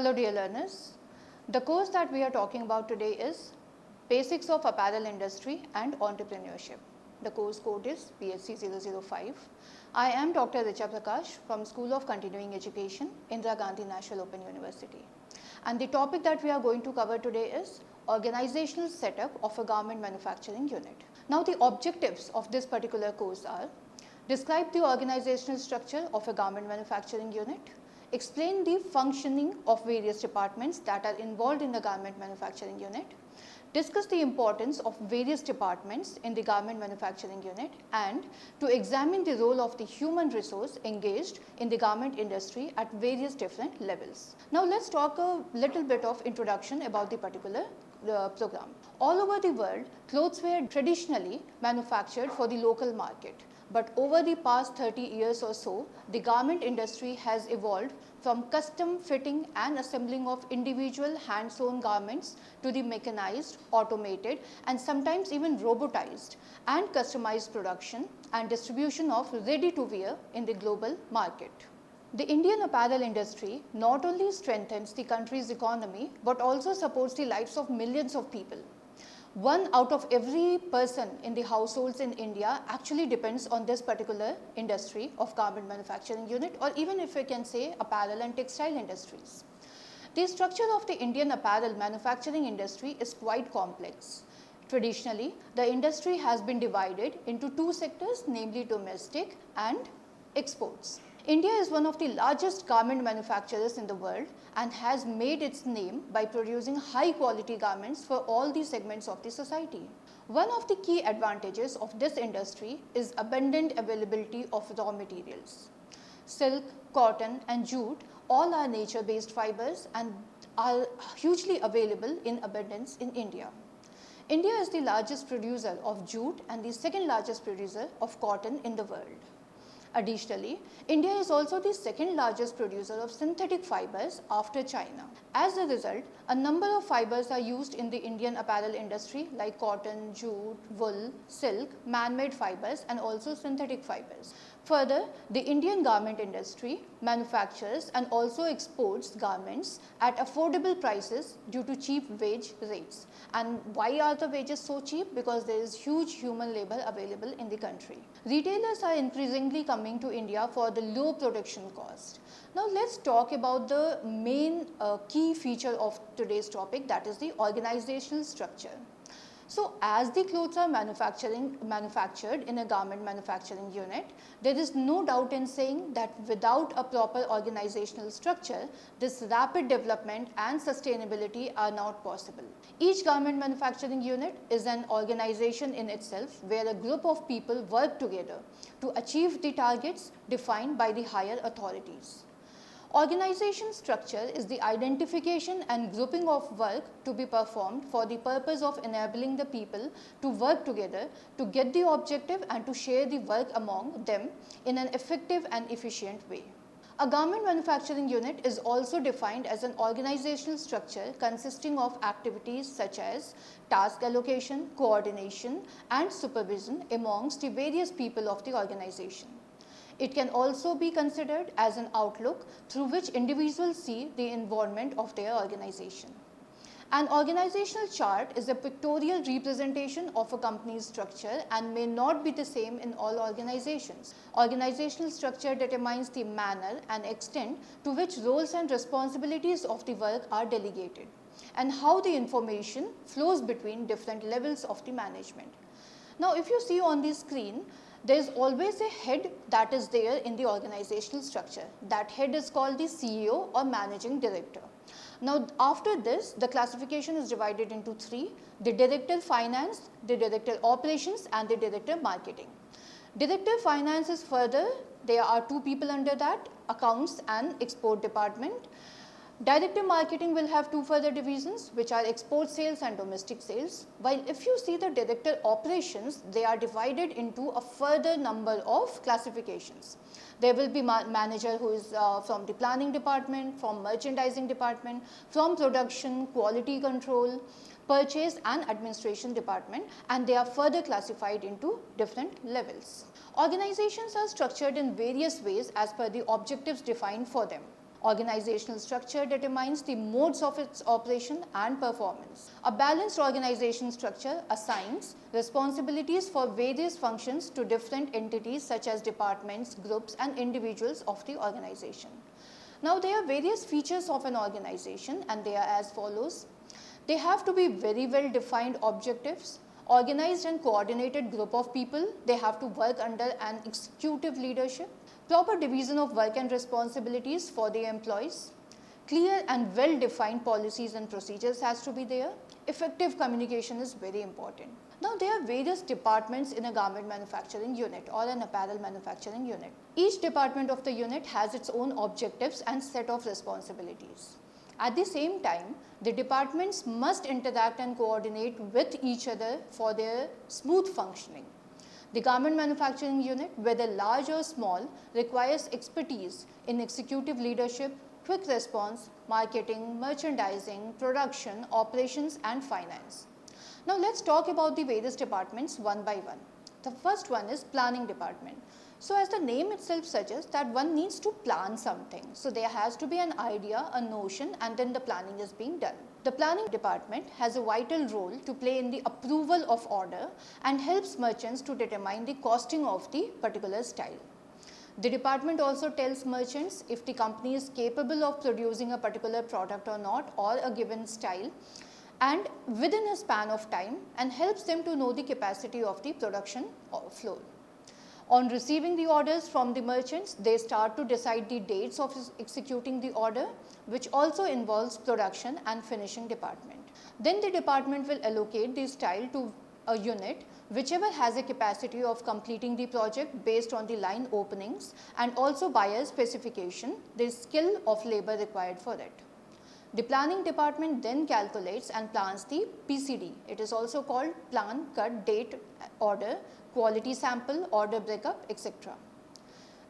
Hello dear learners, the course that we are talking about today is Basics of Apparel Industry and Entrepreneurship. The course code is PHC 005. I am Dr. Richa Prakash from School of Continuing Education, Indira Gandhi National Open University. And the topic that we are going to cover today is Organizational Setup of a Garment Manufacturing Unit. Now the objectives of this particular course are: describe the organizational structure of a garment manufacturing unit, explain the functioning of various departments that are involved in the garment manufacturing unit, discuss the importance of various departments in the garment manufacturing unit, and to examine the role of the human resource engaged in the garment industry at various different levels. Now let's talk a little bit of introduction about the particular program. All over the world, clothes were traditionally manufactured for the local market. But over the past 30 years or so, the garment industry has evolved from custom fitting and assembling of individual hand-sewn garments to the mechanized, automated, and sometimes even robotized and customized production and distribution of ready-to-wear in the global market. The Indian apparel industry not only strengthens the country's economy but also supports the lives of millions of people. 1 out of every person in the households in India actually depends on this particular industry of garment manufacturing unit, or even if we can say apparel and textile industries. The structure of the Indian apparel manufacturing industry is quite complex. Traditionally, the industry has been divided into 2 sectors, namely domestic and exports. India is one of the largest garment manufacturers in the world and has made its name by producing high quality garments for all the segments of the society. One of the key advantages of this industry is abundant availability of raw materials. Silk, cotton and jute all are nature-based fibers and are hugely available in abundance in India. India is the largest producer of jute and the second largest producer of cotton in the world. Additionally, India is also the second largest producer of synthetic fibers after China. As a result, a number of fibers are used in the Indian apparel industry like cotton, jute, wool, silk, man-made fibers and also synthetic fibers. Further, the Indian garment industry manufactures and also exports garments at affordable prices due to cheap wage rates. And why are the wages so cheap? Because there is huge human labor available in the country. Retailers are increasingly coming to India for the low production cost. Now let's talk about the main key feature of today's topic, that is the organizational structure. So as the clothes are manufactured in a garment manufacturing unit, there is no doubt in saying that without a proper organizational structure, this rapid development and sustainability are not possible. Each garment manufacturing unit is an organization in itself where a group of people work together to achieve the targets defined by the higher authorities. Organization structure is the identification and grouping of work to be performed for the purpose of enabling the people to work together to get the objective and to share the work among them in an effective and efficient way. A garment manufacturing unit is also defined as an organizational structure consisting of activities such as task allocation, coordination, and supervision amongst the various people of the organization. It can also be considered as an outlook through which individuals see the involvement of their organization. An organizational chart is a pictorial representation of a company's structure and may not be the same in all organizations. Organizational structure determines the manner and extent to which roles and responsibilities of the work are delegated and how the information flows between different levels of the management. Now, if you see on the screen, there is always a head that is there in the organizational structure. That head is called the CEO or managing director. Now after this, the classification is divided into 3: the director finance, the director operations and the director marketing. Director finance is further, there are 2 people under that, accounts and export department. Director marketing will have 2 further divisions, which are export sales and domestic sales. While if you see the director operations, they are divided into a further number of classifications. There will be manager who is from the planning department, from merchandising department, from production, quality control, purchase and administration department, and they are further classified into different levels. Organizations are structured in various ways as per the objectives defined for them. Organizational structure determines the modes of its operation and performance. A balanced organization structure assigns responsibilities for various functions to different entities such as departments, groups, and individuals of the organization. Now, there are various features of an organization, and they are as follows. They have to be very well defined objectives, organized and coordinated group of people. They have to work under an executive leadership, proper division of work and responsibilities for the employees, clear and well defined policies and procedures has to be there. Effective communication is very important. Now, there are various departments in a garment manufacturing unit or an apparel manufacturing unit. Each department of the unit has its own objectives and set of responsibilities. At the same time, the departments must interact and coordinate with each other for their smooth functioning. The garment manufacturing unit, whether large or small, requires expertise in executive leadership, quick response, marketing, merchandising, production, operations, and finance. Now, let's talk about the various departments one by one. The first one is planning department. So, as the name itself suggests that one needs to plan something. So, there has to be an idea, a notion, and then the planning is being done. The planning department has a vital role to play in the approval of order and helps merchants to determine the costing of the particular style. The department also tells merchants if the company is capable of producing a particular product or not, or a given style, and within a span of time, and helps them to know the capacity of the production floor. On receiving the orders from the merchants, they start to decide the dates of executing the order, which also involves production and finishing department. Then the department will allocate the style to a unit whichever has a capacity of completing the project based on the line openings and also buyer specification, the skill of labor required for it. The planning department then calculates and plans the PCD. It is also called plan, cut, date, order, quality sample, order breakup, etc.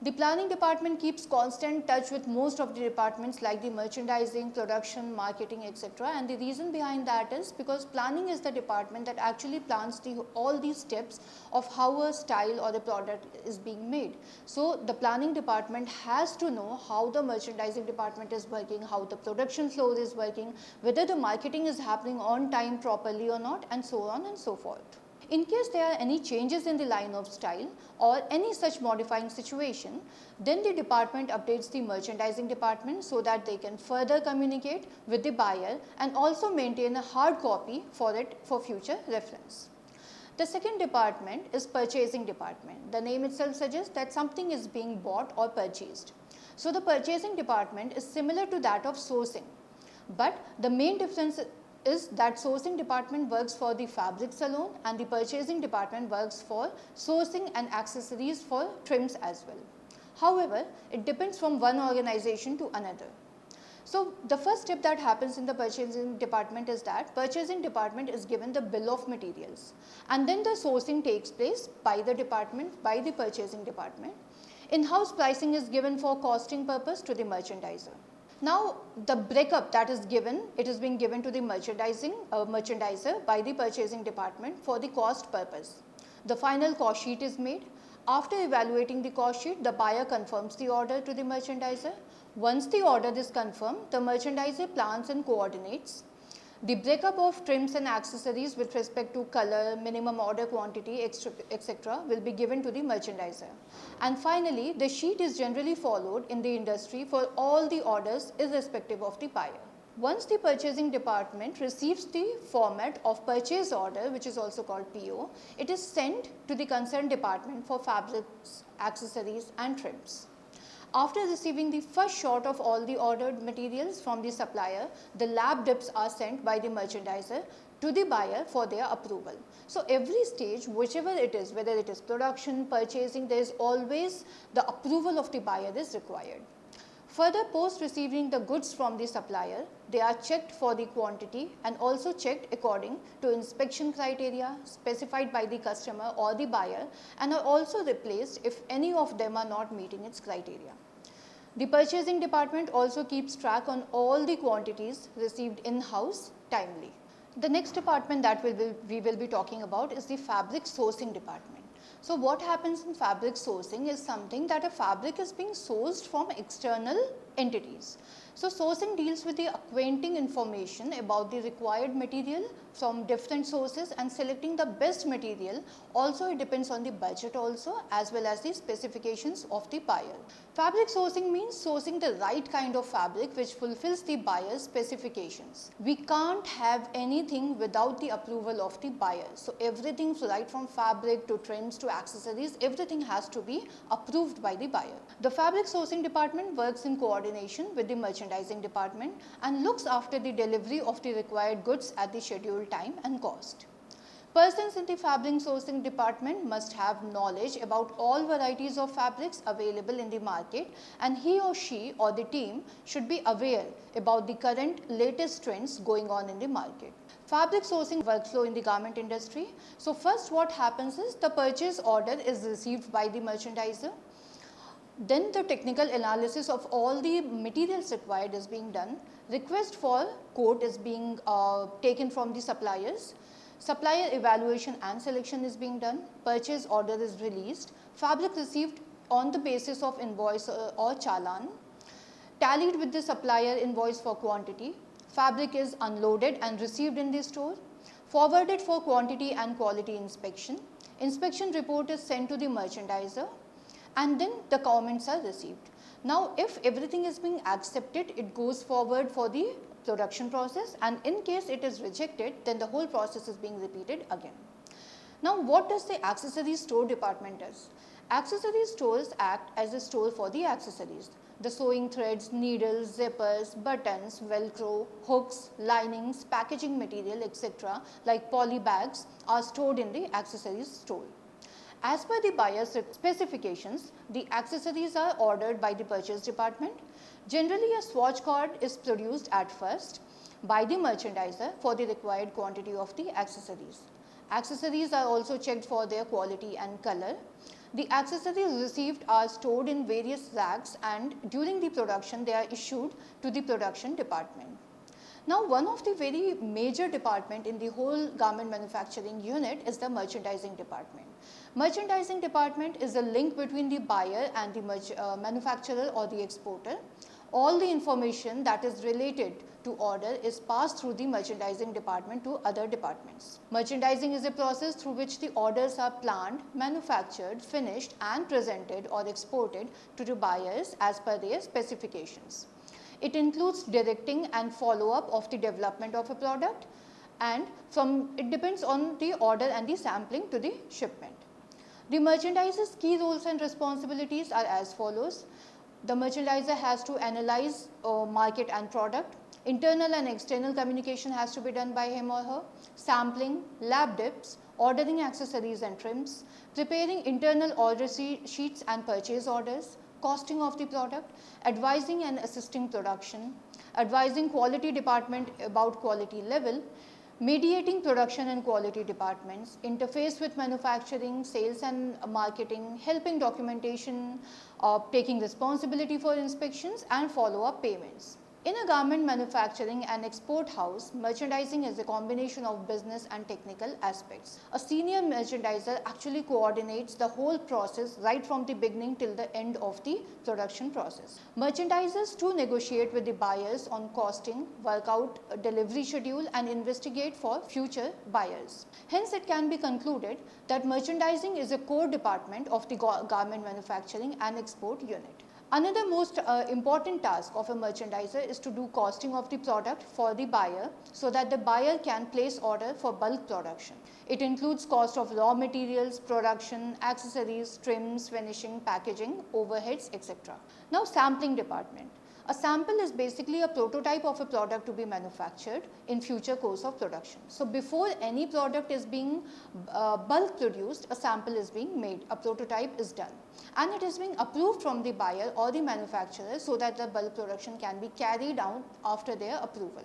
The planning department keeps constant touch with most of the departments like the merchandising, production, marketing, etc. And the reason behind that is because planning is the department that actually plans all these steps of how a style or a product is being made. So the planning department has to know how the merchandising department is working, how the production floor is working, whether the marketing is happening on time properly or not, and so on and so forth. In case there are any changes in the line of style or any such modifying situation, then the department updates the merchandising department so that they can further communicate with the buyer and also maintain a hard copy for it for future reference. The second department is purchasing department. The name itself suggests that something is being bought or purchased. So the purchasing department is similar to that of sourcing, but the main difference is that sourcing department works for the fabrics alone and the purchasing department works for sourcing and accessories for trims as well. However, it depends from one organization to another. So the first step that happens in the purchasing department is that purchasing department is given the bill of materials, and then the sourcing takes place by the department, by the purchasing department. In-house pricing is given for costing purpose to the merchandiser. Now, the breakup that is given, it is being given to the merchandiser by the purchasing department for the cost purpose. The final cost sheet is made. After evaluating the cost sheet, the buyer confirms the order to the merchandiser. Once the order is confirmed, the merchandiser plans and coordinates. The breakup of trims and accessories with respect to color, minimum order quantity, etc. will be given to the merchandiser. And finally, the sheet is generally followed in the industry for all the orders irrespective of the buyer. Once the purchasing department receives the format of purchase order, which is also called PO, it is sent to the concerned department for fabrics, accessories and trims. After receiving the first shot of all the ordered materials from the supplier, the lab dips are sent by the merchandiser to the buyer for their approval. So every stage, whichever it is, whether it is production, purchasing, there is always the approval of the buyer is required. Further, post receiving the goods from the supplier, they are checked for the quantity and also checked according to inspection criteria specified by the customer or the buyer, and are also replaced if any of them are not meeting its criteria. The purchasing department also keeps track on all the quantities received in-house timely. The next department that we will be talking about is the fabric sourcing department. So what happens in fabric sourcing is something that a fabric is being sourced from external entities. So sourcing deals with the acquainting information about the required material from different sources and selecting the best material. Also it depends on the budget also, as well as the specifications of the buyer. Fabric sourcing means sourcing the right kind of fabric which fulfills the buyer's specifications. We can't have anything without the approval of the buyer. So everything, right from fabric to trims to accessories, everything has to be approved by the buyer. The fabric sourcing department works in coordination with the merchandising department and looks after the delivery of the required goods at the scheduled time and cost. Persons in the fabric sourcing department must have knowledge about all varieties of fabrics available in the market, and he or she or the team should be aware about the current latest trends going on in the market. Fabric sourcing workflow in the garment industry. So first what happens is the purchase order is received by the merchandiser. Then the technical analysis of all the materials required is being done. Request for quote is being taken from the suppliers. Supplier evaluation and selection is being done. Purchase order is released. Fabric received on the basis of invoice or challan. Tallied with the supplier invoice for quantity. Fabric is unloaded and received in the store. Forwarded for quantity and quality inspection. Inspection report is sent to the merchandiser, and then the comments are received. Now if everything is being accepted, it goes forward for the production process, and in case it is rejected, then the whole process is being repeated again. Now what does the accessories store department does? Accessories stores act as a store for the accessories. The sewing threads, needles, zippers, buttons, velcro, hooks, linings, packaging material, etc. like poly bags are stored in the accessories store. As per the buyer's specifications, the accessories are ordered by the purchase department. Generally, a swatch card is produced at first by the merchandiser for the required quantity of the accessories. Accessories are also checked for their quality and color. The accessories received are stored in various racks, and during the production they are issued to the production department. Now one of the very major department in the whole garment manufacturing unit is the merchandising department. Merchandising department is the link between the buyer and the manufacturer or the exporter. All the information that is related to order is passed through the merchandising department to other departments. Merchandising is a process through which the orders are planned, manufactured, finished and presented or exported to the buyers as per their specifications. It includes directing and follow-up of the development of a product, and it depends on the order and the sampling to the shipment. The merchandiser's key roles and responsibilities are as follows. The merchandiser has to analyze market and product. Internal and external communication has to be done by him or her. Sampling, lab dips, ordering accessories and trims, preparing internal order sheets and purchase orders, costing of the product, advising and assisting production, advising quality department about quality level, mediating production and quality departments, interface with manufacturing, sales and marketing, helping documentation, taking responsibility for inspections and follow-up payments. In a garment manufacturing and export house, merchandising is a combination of business and technical aspects. A senior merchandiser actually coordinates the whole process right from the beginning till the end of the production process. Merchandisers too negotiate with the buyers on costing, work out a delivery schedule and investigate for future buyers. Hence, it can be concluded that merchandising is a core department of the garment manufacturing and export unit. Another most important task of a merchandiser is to do costing of the product for the buyer so that the buyer can place order for bulk production. It includes cost of raw materials, production, accessories, trims, finishing, packaging, overheads, etc. Now, sampling department. A sample is basically a prototype of a product to be manufactured in future course of production. So before any product is being bulk produced, a sample is being made, a prototype is done, and it is being approved from the buyer or the manufacturer so that the bulk production can be carried out after their approval.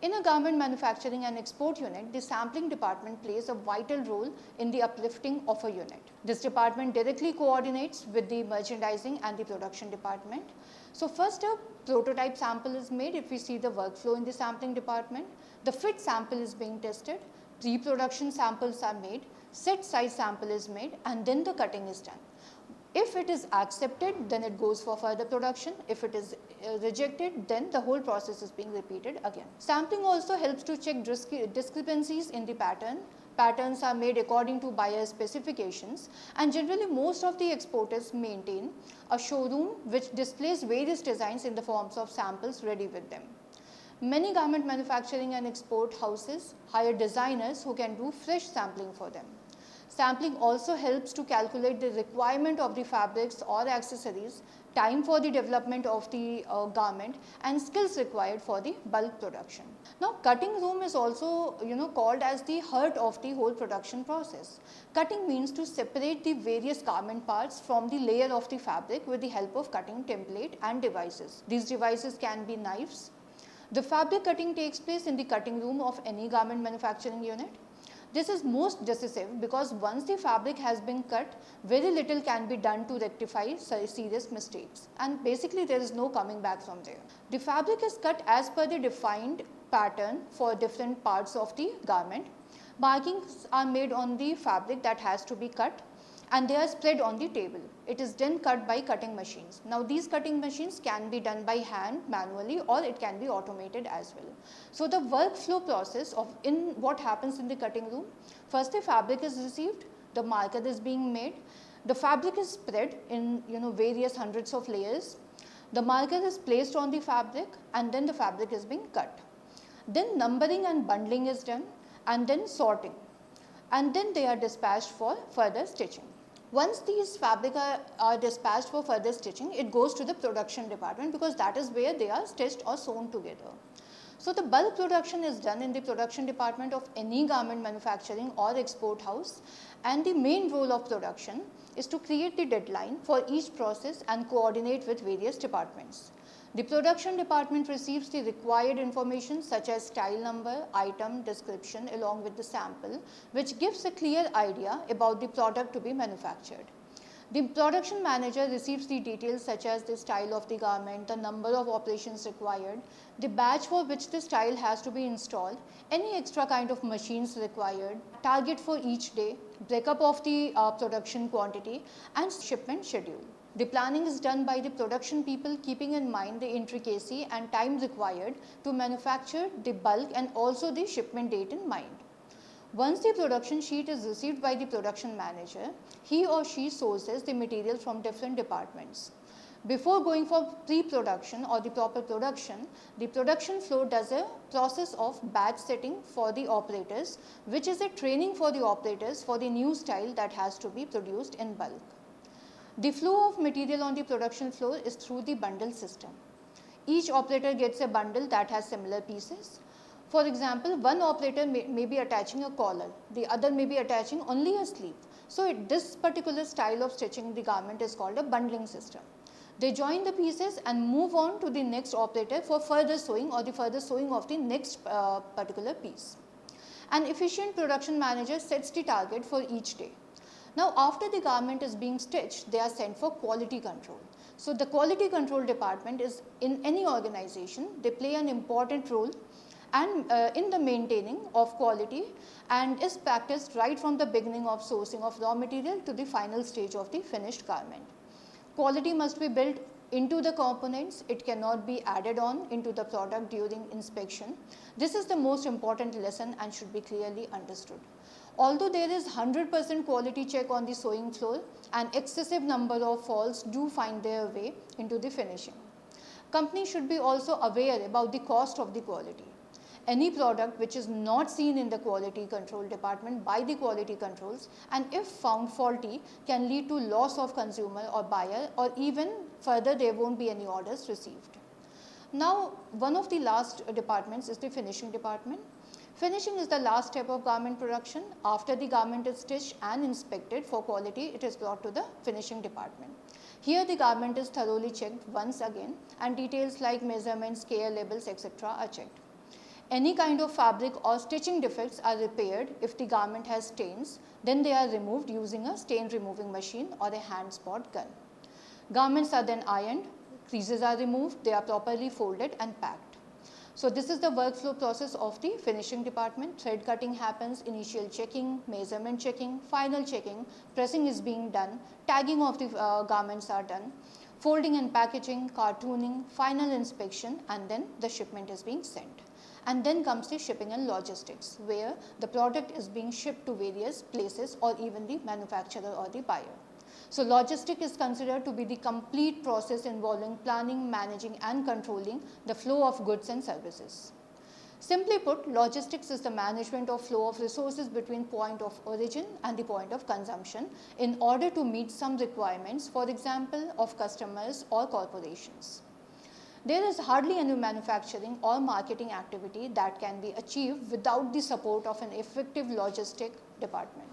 In a garment manufacturing and export unit, the sampling department plays a vital role in the uplifting of a unit. This department directly coordinates with the merchandising and the production department. So first a prototype sample is made. If we see the workflow in the sampling department, the fit sample is being tested, pre-production samples are made, set size sample is made, and then the cutting is done. If it is accepted, then it goes for further production. If it is rejected, then the whole process is being repeated again. Sampling also helps to check discrepancies in the pattern. Patterns are made according to buyer specifications, and generally most of the exporters maintain a showroom which displays various designs in the forms of samples ready with them. Many garment manufacturing and export houses hire designers who can do fresh sampling for them. Sampling also helps to calculate the requirement of the fabrics or accessories, time for the development of the garment, and skills required for the bulk production. Now, cutting room is also called as the heart of the whole production process. Cutting means to separate the various garment parts from the layer of the fabric with the help of cutting template and devices. These devices can be knives. The fabric cutting takes place in the cutting room of any garment manufacturing unit. This is most decisive because once the fabric has been cut, very little can be done to rectify serious mistakes, and basically there is no coming back from there. The fabric is cut as per the defined pattern for different parts of the garment. Markings are made on the fabric that has to be cut, and they are spread on the table. It is then cut by cutting machines. Now these cutting machines can be done by hand manually, or it can be automated as well. So the workflow process of what happens in the cutting room: first the fabric is received, the marker is being made, the fabric is spread in various hundreds of layers, the marker is placed on the fabric, and then the fabric is being cut. Then numbering and bundling is done, and then sorting, and then they are dispatched for further stitching. Once these fabric are dispatched for further stitching, it goes to the production department because that is where they are stitched or sewn together. So the bulk production is done in the production department of any garment manufacturing or export house, and the main role of production is to create the deadline for each process and coordinate with various departments. The production department receives the required information such as style number, item, description along with the sample, which gives a clear idea about the product to be manufactured. The production manager receives the details such as the style of the garment, the number of operations required, the batch for which the style has to be installed, any extra kind of machines required, target for each day, breakup of the production quantity, and shipment schedule. The planning is done by the production people, keeping in mind the intricacy and time required to manufacture the bulk and also the shipment date in mind. Once the production sheet is received by the production manager, he or she sources the material from different departments. Before going for pre-production or the proper production, the production floor does a process of batch setting for the operators, which is a training for the operators for the new style that has to be produced in bulk. The flow of material on the production floor is through the bundle system. Each operator gets a bundle that has similar pieces. For example, one operator may be attaching a collar, the other may be attaching only a sleeve. So this particular style of stitching the garment is called a bundling system. They join the pieces and move on to the next operator for further sewing or the further sewing of the next particular piece. An efficient production manager sets the target for each day. Now after the garment is being stitched, they are sent for quality control. So the quality control department is in any organization, they play an important role and in the maintaining of quality, and is practiced right from the beginning of sourcing of raw material to the final stage of the finished garment. Quality must be built into the components, it cannot be added on into the product during inspection. This is the most important lesson and should be clearly understood. Although there is 100% quality check on the sewing floor, an excessive number of faults do find their way into the finishing. Companies should be also aware about the cost of the quality. Any product which is not seen in the quality control department by the quality controls, and if found faulty, can lead to loss of consumer or buyer, or even further there won't be any orders received. Now one of the last departments is the finishing department. Finishing is the last step of garment production. After the garment is stitched and inspected for quality, it is brought to the finishing department. Here the garment is thoroughly checked once again, and details like measurements, care labels, etc. are checked. Any kind of fabric or stitching defects are repaired. If the garment has stains, then they are removed using a stain removing machine or a hand spot gun. Garments are then ironed, creases are removed, they are properly folded and packed. So this is the workflow process of the finishing department. Thread cutting happens, initial checking, measurement checking, final checking, pressing is being done, tagging of the garments are done, folding and packaging, cartooning, final inspection, and then the shipment is being sent. And then comes the shipping and logistics, where the product is being shipped to various places or even the manufacturer or the buyer. So logistic is considered to be the complete process involving planning, managing and controlling the flow of goods and services. Simply put, logistics is the management of flow of resources between point of origin and the point of consumption in order to meet some requirements, for example, of customers or corporations. There is hardly any manufacturing or marketing activity that can be achieved without the support of an effective logistic department.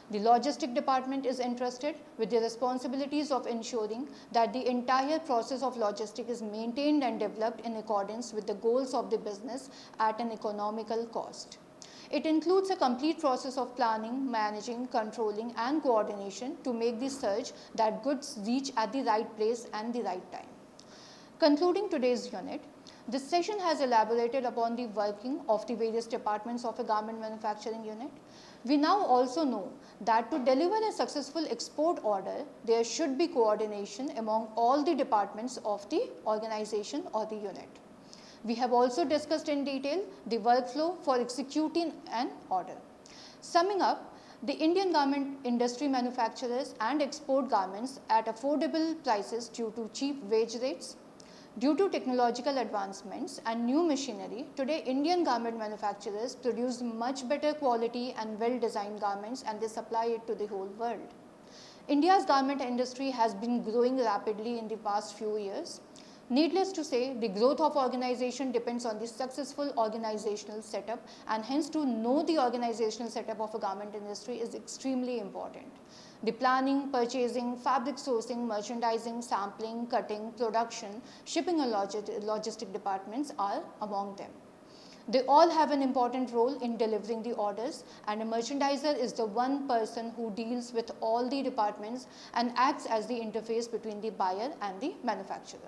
The logistic department is entrusted with the responsibilities of ensuring that the entire process of logistics is maintained and developed in accordance with the goals of the business at an economical cost. It includes a complete process of planning, managing, controlling and coordination to make the surge that goods reach at the right place and the right time. Concluding today's unit, this session has elaborated upon the working of the various departments of a garment manufacturing unit. We now also know that to deliver a successful export order, there should be coordination among all the departments of the organization or the unit. We have also discussed in detail the workflow for executing an order. Summing up, the Indian garment industry manufacturers and export garments at affordable prices due to cheap wage rates. Due to technological advancements and new machinery, today Indian garment manufacturers produce much better quality and well-designed garments and they supply it to the whole world. India's garment industry has been growing rapidly in the past few years. Needless to say, the growth of organization depends on the successful organizational setup, and hence to know the organizational setup of a garment industry is extremely important. The planning, purchasing, fabric sourcing, merchandising, sampling, cutting, production, shipping and logistic departments are among them. They all have an important role in delivering the orders, and a merchandiser is the one person who deals with all the departments and acts as the interface between the buyer and the manufacturer.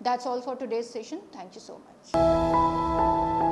That's all for today's session. Thank you so much.